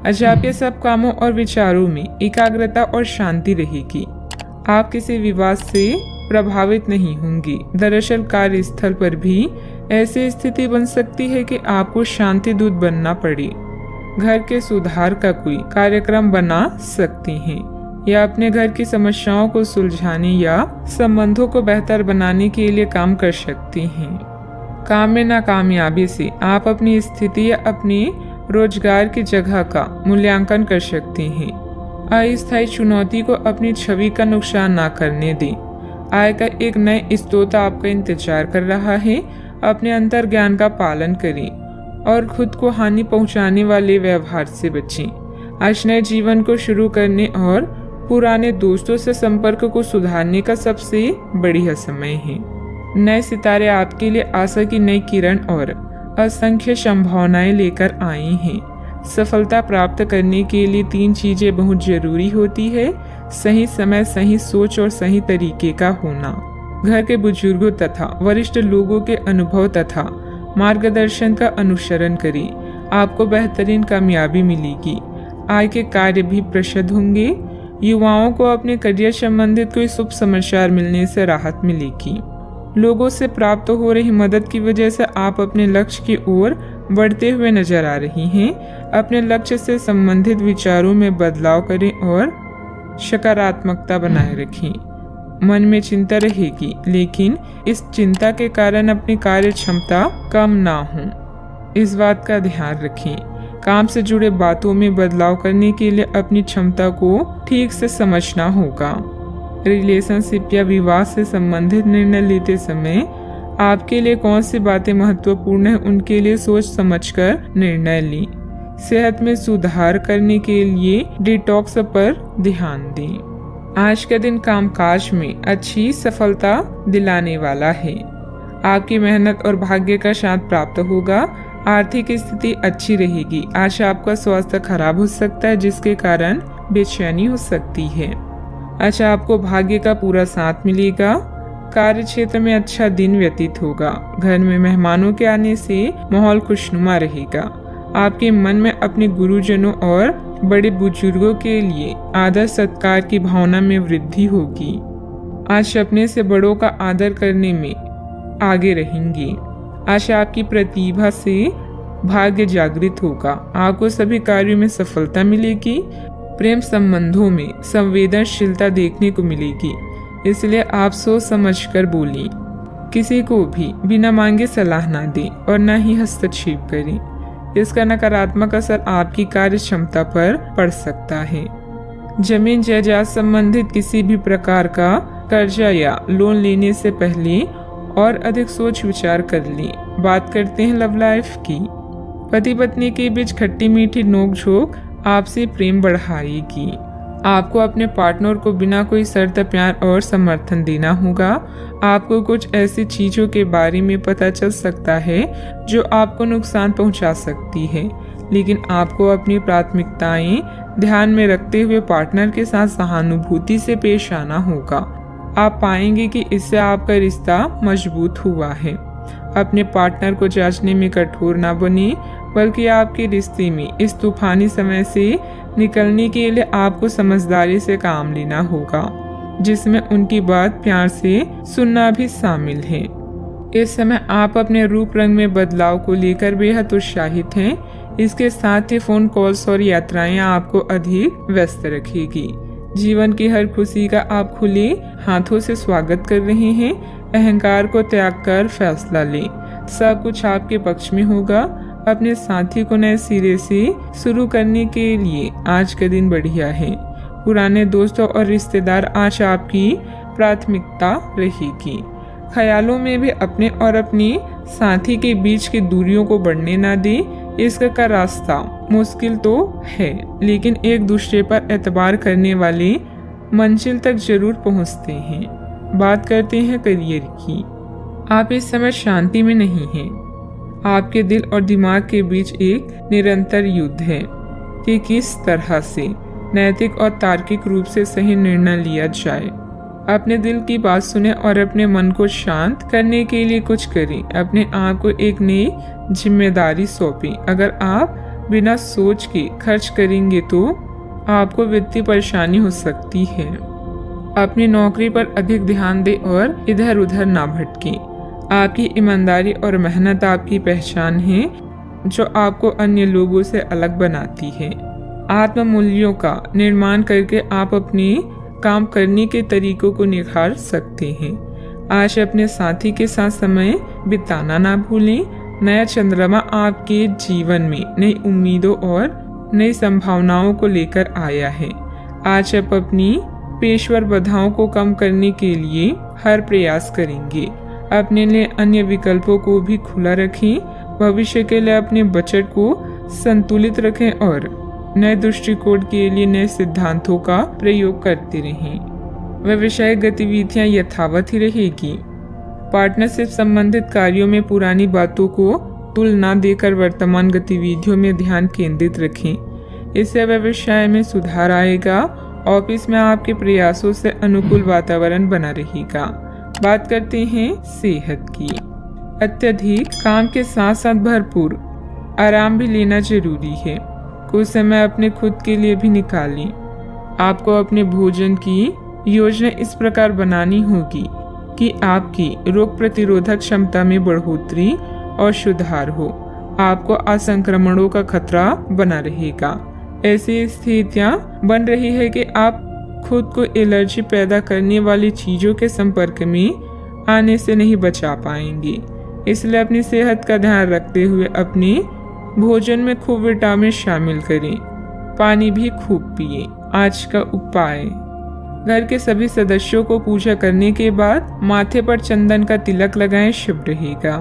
अच्छा, आपके सब कामों और विचारों में एकाग्रता और शांति रहेगी। आप किसी विवाद से प्रभावित नहीं होंगी। दरअसल कार्यस्थल पर भी ऐसी स्थिति बन सकती है कि आपको शांति दूत बनना पड़े। घर के सुधार का कोई कार्यक्रम बना सकती हैं या अपने घर की समस्याओं को सुलझाने या संबंधों को बेहतर बनाने के लिए काम कर सकती हैं। काम में नाकामयाबी से आप अपनी स्थिति या अपने रोजगार की जगह का मूल्यांकन कर सकते हैं। अस्थायी चुनौती को अपनी छवि का नुकसान ना करने दें। आय का एक नए स्रोत आपका इंतजार कर रहा है। अपने अंतर ज्ञान का पालन करें और खुद को हानि पहुंचाने वाले व्यवहार से बचें। आज नए जीवन को शुरू करने और पुराने दोस्तों से संपर्क को सुधारने का सबसे बढ़िया समय है। नए सितारे आपके लिए आशा की नई किरण और असंख्य संभावनाएं लेकर आए हैं। सफलता प्राप्त करने के लिए 3 चीजें बहुत जरूरी होती है: सही समय, सही सोच और सही तरीके का होना। घर के बुजुर्गों तथा वरिष्ठ लोगों के अनुभव तथा मार्गदर्शन का अनुसरण करें। आपको बेहतरीन कामयाबी मिलेगी। आय के कार्य भी प्रशस्त होंगे। युवाओं को अपने करियर संबंधित कोई शुभ समाचार मिलने से राहत मिलेगी। लोगों से प्राप्त हो रही मदद की वजह से आप अपने लक्ष्य की ओर बढ़ते हुए नजर आ रही हैं। अपने लक्ष्य से संबंधित विचारों में बदलाव करें और सकारात्मकता बनाए रखें। मन में चिंता रहेगी, लेकिन इस चिंता के कारण अपनी कार्य क्षमता कम ना हो, इस बात का ध्यान रखें। काम से जुड़े बातों में बदलाव करने के लिए अपनी क्षमता को ठीक से समझना होगा। रिलेशनशिप या विवाह से संबंधित निर्णय लेते समय आपके लिए कौन सी बातें महत्वपूर्ण है, उनके लिए सोच समझकर निर्णय लें। सेहत में सुधार करने के लिए डिटॉक्स पर ध्यान दें। आज का दिन कामकाज में अच्छी सफलता दिलाने वाला है। आपकी मेहनत और भाग्य का साथ प्राप्त होगा। आर्थिक स्थिति अच्छी रहेगी। आज आपका स्वास्थ्य खराब हो सकता है, जिसके कारण बेचैनी हो सकती है। अच्छा, आपको भाग्य का पूरा साथ मिलेगा। कार्य क्षेत्र में अच्छा दिन व्यतीत होगा। घर में मेहमानों के आने से माहौल खुशनुमा रहेगा। आपके मन में अपने गुरुजनों और बड़े बुजुर्गों के लिए आदर सत्कार की भावना में वृद्धि होगी। आज अपने से बड़ों का आदर करने में आगे रहेंगे। आज आपकी प्रतिभा से भाग्य जागृत होगा। आपको सभी कार्यों में सफलता मिलेगी। प्रेम संबंधों में संवेदनशीलता देखने को मिलेगी, इसलिए आप सोच समझकर बोलें। किसी को भी बिना मांगे सलाह ना दें और न ही हस्तक्षेप करें। इसका नकारात्मक असर आपकी कार्य क्षमता पर पड़ सकता है। जमीन जायदाद संबंधित किसी भी प्रकार का कर्जा या लोन लेने से पहले और अधिक सोच विचार कर लें। बात करते हैं लव लाइफ की। पति पत्नी के बीच खट्टी मीठी नोकझोंक आपसे प्रेम बढ़ाएगी। आपको अपने पार्टनर को बिना कोई शर्त प्यार और समर्थन देना होगा। आपको कुछ ऐसी चीजों के बारे में पता चल सकता है जो आपको नुकसान पहुंचा सकती है, लेकिन आपको अपनी प्राथमिकताएं ध्यान में रखते हुए पार्टनर के साथ सहानुभूति से पेश आना होगा। आप पाएंगे कि इससे आपका रिश्ता मजबूत हुआ है। अपने पार्टनर को जांचने में कठोर ना बने, बल्कि आपके रिश्ते में इस तूफानी समय से निकलने के लिए आपको समझदारी से काम लेना होगा, जिसमें उनकी बात प्यार से सुनना भी शामिल है। इस समय आप अपने रूप रंग में बदलाव को लेकर बेहद उत्साहित हैं। इसके साथ ही फोन कॉल्स और यात्राएं आपको अधिक व्यस्त रखेगी। जीवन की हर खुशी का आप खुले हाथों से स्वागत कर रहे हैं। अहंकार को त्याग कर फैसला लें। सब कुछ आपके पक्ष में होगा। अपने साथी को नए सिरे से शुरू करने के लिए आज का दिन बढ़िया है। पुराने दोस्तों और रिश्तेदार आज आपकी प्राथमिकता रहेगी। ख्यालों में भी अपने और अपने साथी के बीच की दूरियों को बढ़ने ना दें। इसका रास्ता मुश्किल तो है, लेकिन एक दूसरे पर एतबार करने वाले मंजिल तक जरूर पहुंचते हैं। बात करते हैं करियर की। आप इस समय शांति में नहीं हैं। आपके दिल और दिमाग के बीच एक निरंतर युद्ध है कि किस तरह से नैतिक और तार्किक रूप से सही निर्णय लिया जाए। अपने दिल की बात सुने और अपने मन को शांत करने के लिए कुछ करें। अपने आप को एक नई जिम्मेदारी सौंपें। अगर आप बिना सोच के खर्च करेंगे तो आपको वित्तीय परेशानी हो सकती है। अपनी नौकरी पर अधिक ध्यान दें और इधर उधर ना भटकें। आपकी ईमानदारी और मेहनत आपकी पहचान है, जो आपको अन्य लोगों से अलग बनाती है। आत्म मूल्यों का निर्माण करके आप अपने काम करने के तरीकों को निखार सकते हैं। आज अपने साथी के साथ समय बिताना ना भूलें। नया चंद्रमा आपके जीवन में नई उम्मीदों और नई संभावनाओं को लेकर आया है। आज आप अपनी पेशेवर बाधाओं को कम करने के लिए हर प्रयास करेंगे। अपने लिए अन्य विकल्पों को भी खुला रखें। भविष्य के लिए अपने बजट को संतुलित रखें और नए दृष्टिकोण के लिए नए सिद्धांतों का प्रयोग करते रहें। व्यवसायिक गतिविधियां यथावत ही रहेगी। पार्टनरशिप संबंधित कार्यों में पुरानी बातों को तुलना देकर वर्तमान गतिविधियों में ध्यान केंद्रित रखें। इससे व्यवसाय में सुधार आएगा। ऑफिस में आपके प्रयासों से अनुकूल वातावरण बना रहेगा। बात करते हैं सेहत की। अत्यधिक काम के साथ साथ भरपूर आराम भी लेना जरूरी है। कुछ समय अपने खुद के लिए भी निकालें। आपको अपने भोजन की योजना इस प्रकार बनानी होगी कि आपकी रोग प्रतिरोधक क्षमता में बढ़ोतरी और सुधार हो। आपको असंक्रमणों का खतरा बना रहेगा। ऐसी स्थितियां बन रही है कि आप खुद को एलर्जी पैदा करने वाली चीजों के संपर्क में आने से नहीं बचा पाएंगे। इसलिए अपनी सेहत का ध्यान रखते हुए अपने भोजन में खूब विटामिन शामिल करें। पानी भी खूब पिए। आज का उपाय: घर के सभी सदस्यों को पूजा करने के बाद माथे पर चंदन का तिलक लगाएं, शुभ रहेगा।